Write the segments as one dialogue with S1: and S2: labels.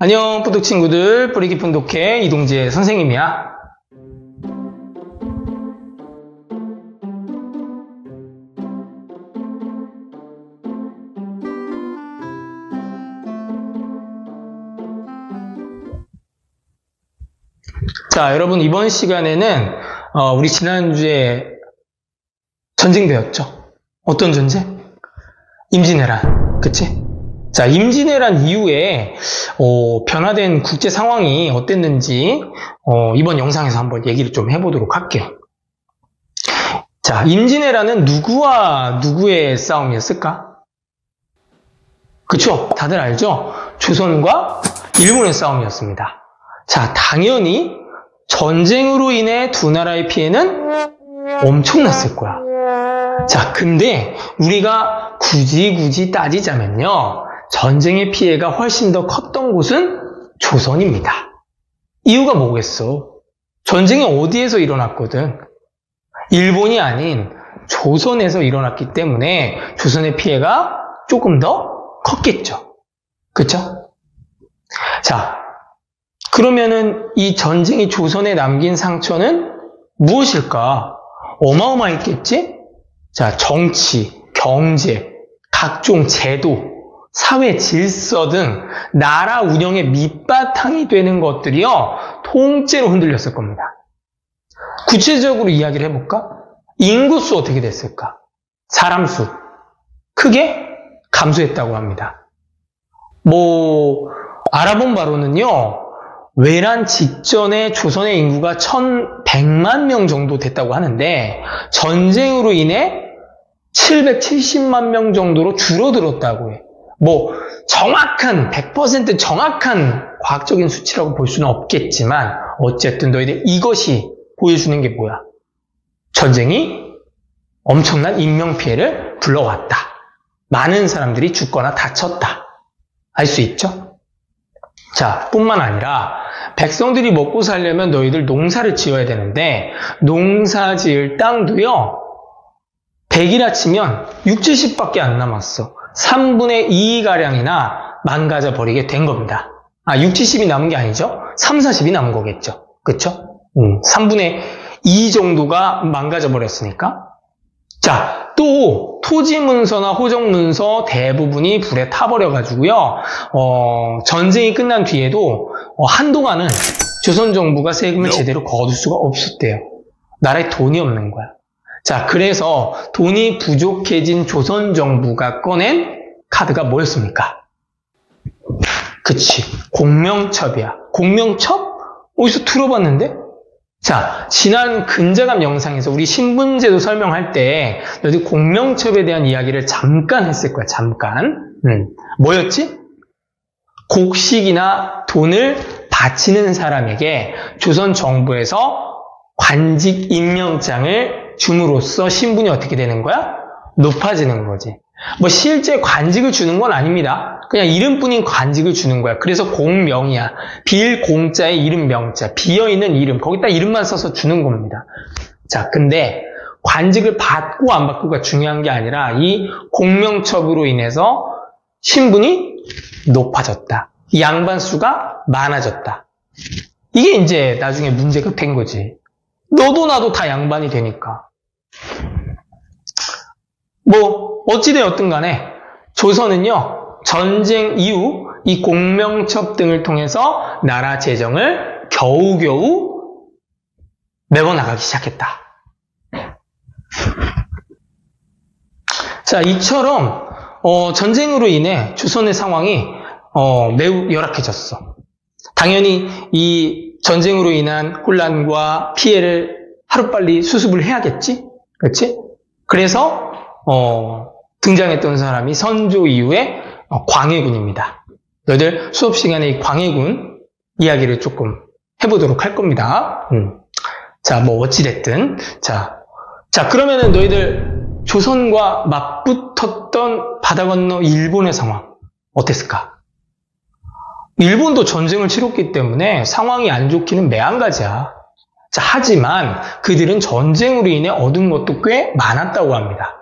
S1: 안녕 뿌독 친구들, 뿌리 깊은 독해 이동재 선생님이야. 자, 여러분 이번 시간에는 우리 지난주에 전쟁 배웠죠? 어떤 전쟁? 임진왜란, 그치? 자, 임진왜란 이후에 변화된 국제 상황이 어땠는지 이번 영상에서 한번 얘기를 좀 해보도록 할게요. 자, 임진왜란은 누구와 누구의 싸움이었을까? 그쵸? 다들 알죠? 조선과 일본의 싸움이었습니다. 자, 당연히 전쟁으로 인해 두 나라의 피해는 엄청났을 거야. 자, 근데 우리가 굳이 따지자면요, 전쟁의 피해가 훨씬 더 컸던 곳은 조선입니다. 이유가 뭐겠어? 전쟁이 어디에서 일어났거든? 일본이 아닌 조선에서 일어났기 때문에 조선의 피해가 조금 더 컸겠죠. 그쵸? 자, 그러면은 이 전쟁이 조선에 남긴 상처는 무엇일까? 어마어마했겠지? 자, 정치, 경제, 각종 제도, 사회 질서 등 나라 운영의 밑바탕이 되는 것들이요, 통째로 흔들렸을 겁니다. 구체적으로 이야기를 해볼까? 인구수 어떻게 됐을까? 사람 수 크게 감소했다고 합니다. 알아본 바로는요, 외란 직전에 조선의 인구가 1100만 명 정도 됐다고 하는데 전쟁으로 인해 770만 명 정도로 줄어들었다고 해. 정확한 100% 정확한 과학적인 수치라고 볼 수는 없겠지만 어쨌든 너희들 이것이 보여주는 게 뭐야? 전쟁이 엄청난 인명피해를 불러왔다. 많은 사람들이 죽거나 다쳤다. 알 수 있죠? 자, 뿐만 아니라 백성들이 먹고 살려면 너희들 농사를 지어야 되는데 농사 지을 땅도요, 100이라 치면 60, 70밖에 안 남았어. 3분의 2가량이나 망가져 버리게 된 겁니다. 60, 70이 남은 게 아니죠? 3, 40이 남은 거겠죠. 그쵸? 3분의 2 정도가 망가져 버렸으니까. 자, 또 토지 문서나 호적 문서 대부분이 불에 타버려가지고요, 전쟁이 끝난 뒤에도 한동안은 조선 정부가 세금을 제대로 거둘 수가 없었대요. 나라에 돈이 없는 거야. 자, 그래서 돈이 부족해진 조선 정부가 꺼낸 카드가 뭐였습니까? 그치, 공명첩이야. 공명첩? 어디서 들어봤는데? 자, 지난 근자감 영상에서 우리 신분제도 설명할 때 너희들 공명첩에 대한 이야기를 잠깐 했을 거야, 잠깐. 뭐였지? 곡식이나 돈을 바치는 사람에게 조선 정부에서 관직 임명장을 줌으로써 신분이 어떻게 되는 거야? 높아지는 거지. 실제 관직을 주는 건 아닙니다. 그냥 이름뿐인 관직을 주는 거야. 그래서 공명이야. 빌공자의 이름 명자, 비어있는 이름, 거기다 이름만 써서 주는 겁니다. 자, 근데 관직을 받고 안 받고가 중요한 게 아니라 이 공명첩으로 인해서 신분이 높아졌다. 양반 수가 많아졌다. 이게 이제 나중에 문제가 된 거지. 너도 나도 다 양반이 되니까. 어찌되었든 간에 조선은요, 전쟁 이후 이 공명첩 등을 통해서 나라 재정을 겨우겨우 메워나가기 시작했다. 자, 이처럼 전쟁으로 인해 조선의 상황이 매우 열악해졌어. 당연히 이 전쟁으로 인한 혼란과 피해를 하루빨리 수습을 해야겠지? 그렇지? 그래서 등장했던 사람이 선조 이후에 광해군입니다. 너희들 수업 시간에 이 광해군 이야기를 조금 해보도록 할 겁니다. 자, 어찌됐든. 자, 그러면은 너희들 조선과 맞붙었던 바다 건너 일본의 상황 어땠을까? 일본도 전쟁을 치렀기 때문에 상황이 안 좋기는 매한가지야. 자, 하지만 그들은 전쟁으로 인해 얻은 것도 꽤 많았다고 합니다.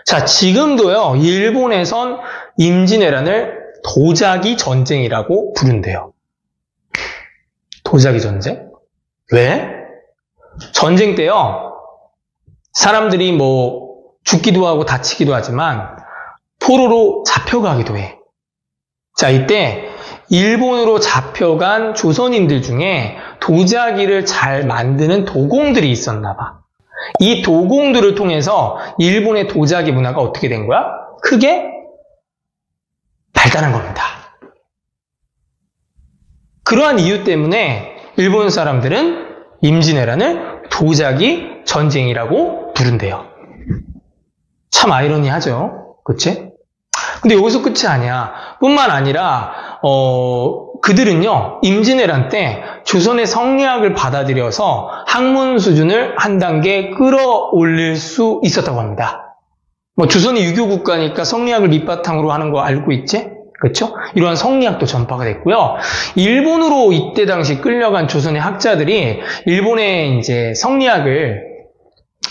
S1: 자, 지금도요, 일본에선 임진왜란을 도자기 전쟁이라고 부른대요. 도자기 전쟁? 왜? 전쟁 때요, 사람들이 뭐 죽기도 하고 다치기도 하지만 포로로 잡혀가기도 해. 자, 이때 일본으로 잡혀간 조선인들 중에 도자기를 잘 만드는 도공들이 있었나 봐. 이 도공들을 통해서 일본의 도자기 문화가 어떻게 된 거야? 크게 발달한 겁니다. 그러한 이유 때문에 일본 사람들은 임진왜란을 도자기 전쟁이라고 부른대요. 참 아이러니하죠. 그치? 근데 여기서 끝이 아니야. 뿐만 아니라 그들은요, 임진왜란 때 조선의 성리학을 받아들여서 학문 수준을 한 단계 끌어올릴 수 있었다고 합니다. 뭐 조선이 유교 국가니까 성리학을 밑바탕으로 하는 거 알고 있지? 그렇죠? 이러한 성리학도 전파가 됐고요. 일본으로 이때 당시 끌려간 조선의 학자들이 일본의 이제 성리학을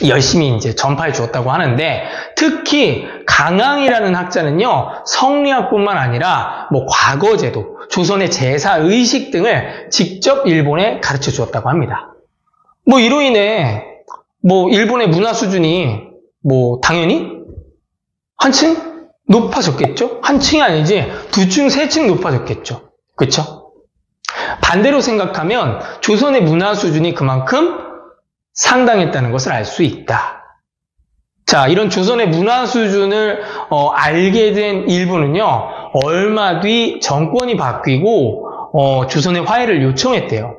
S1: 열심히 이제 전파해 주었다고 하는데, 특히 강항이라는 학자는요, 성리학뿐만 아니라 뭐 과거제도, 조선의 제사 의식 등을 직접 일본에 가르쳐 주었다고 합니다. 뭐 이로 인해 뭐 일본의 문화 수준이 뭐 당연히 한층 높아졌겠죠? 한 층이 아니지 두 층, 세 층 높아졌겠죠. 그렇죠? 반대로 생각하면 조선의 문화 수준이 그만큼 상당했다는 것을 알 수 있다. 자, 이런 조선의 문화 수준을 알게 된 일본은요, 얼마 뒤 정권이 바뀌고 조선의 화해를 요청했대요.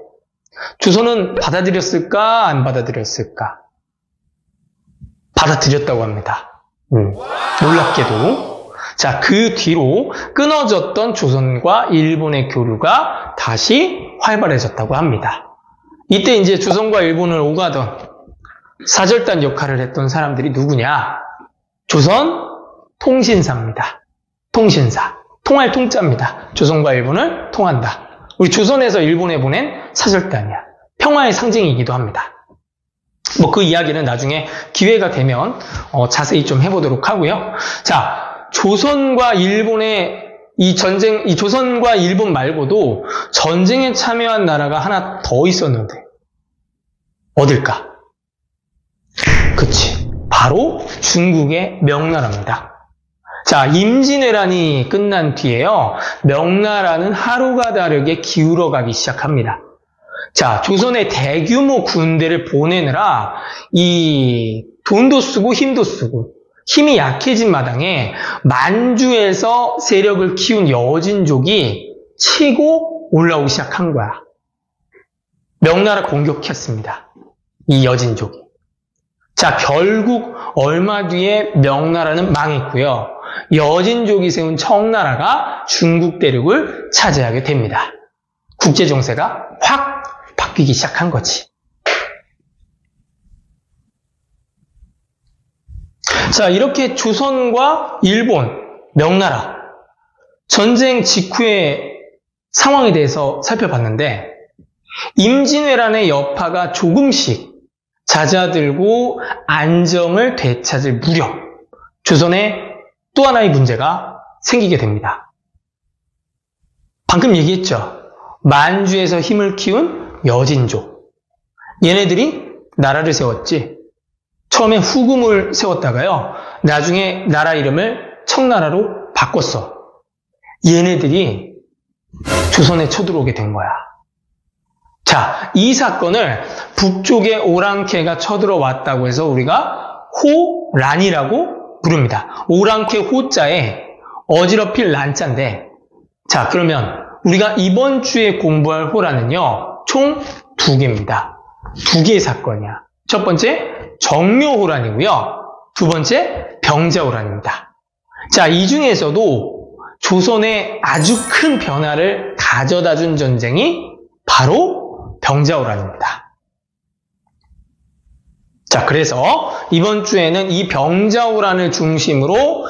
S1: 조선은 받아들였을까, 안 받아들였을까? 받아들였다고 합니다. 놀랍게도. 자, 그 뒤로 끊어졌던 조선과 일본의 교류가 다시 활발해졌다고 합니다. 이때 이제 조선과 일본을 오가던 사절단 역할을 했던 사람들이 누구냐? 조선 통신사입니다. 통신사. 통할 통자입니다. 조선과 일본을 통한다. 우리 조선에서 일본에 보낸 사절단이야. 평화의 상징이기도 합니다. 뭐 그 이야기는 나중에 기회가 되면 자세히 좀 해보도록 하고요. 자, 조선과 일본의 이 전쟁, 이 조선과 일본 말고도 전쟁에 참여한 나라가 하나 더 있었는데 어딜까? 그치, 바로 중국의 명나라입니다. 자, 임진왜란이 끝난 뒤에요, 명나라는 하루가 다르게 기울어가기 시작합니다. 자, 조선의 대규모 군대를 보내느라 이 돈도 쓰고 힘도 쓰고 힘이 약해진 마당에 만주에서 세력을 키운 여진족이 치고 올라오기 시작한 거야. 명나라 공격했습니다. 이 여진족이. 자, 결국 얼마 뒤에 명나라는 망했고요. 여진족이 세운 청나라가 중국 대륙을 차지하게 됩니다. 국제 정세가 확 바뀌기 시작한 거지. 자, 이렇게 조선과 일본, 명나라 전쟁 직후의 상황에 대해서 살펴봤는데, 임진왜란의 여파가 조금씩 잦아들고 안정을 되찾을 무렵 조선에 또 하나의 문제가 생기게 됩니다. 방금 얘기했죠. 만주에서 힘을 키운 여진족. 얘네들이 나라를 세웠지. 처음에 후금을 세웠다가요, 나중에 나라 이름을 청나라로 바꿨어. 얘네들이 조선에 쳐들어오게 된 거야. 자, 이 사건을 북쪽에 오랑캐가 쳐들어왔다고 해서 우리가 호란이라고 부릅니다. 오랑캐 호자에 어지럽힐 란자인데, 자, 그러면 우리가 이번 주에 공부할 호란은요, 총 2개입니다. 2개의 사건이야. 첫 번째, 정묘호란이고요. 두 번째, 병자호란입니다. 자, 이 중에서도 조선에 아주 큰 변화를 가져다 준 전쟁이 바로 병자호란입니다. 자, 그래서 이번 주에는 이 병자호란을 중심으로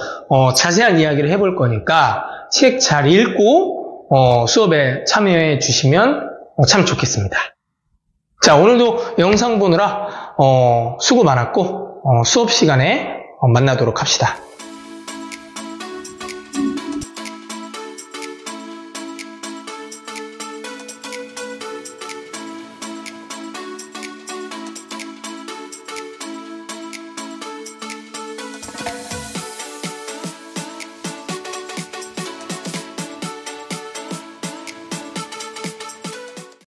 S1: 자세한 이야기를 해볼 거니까 책 잘 읽고 수업에 참여해 주시면 참 좋겠습니다. 자, 오늘도 영상 보느라 수고 많았고 수업 시간에 만나도록 합시다.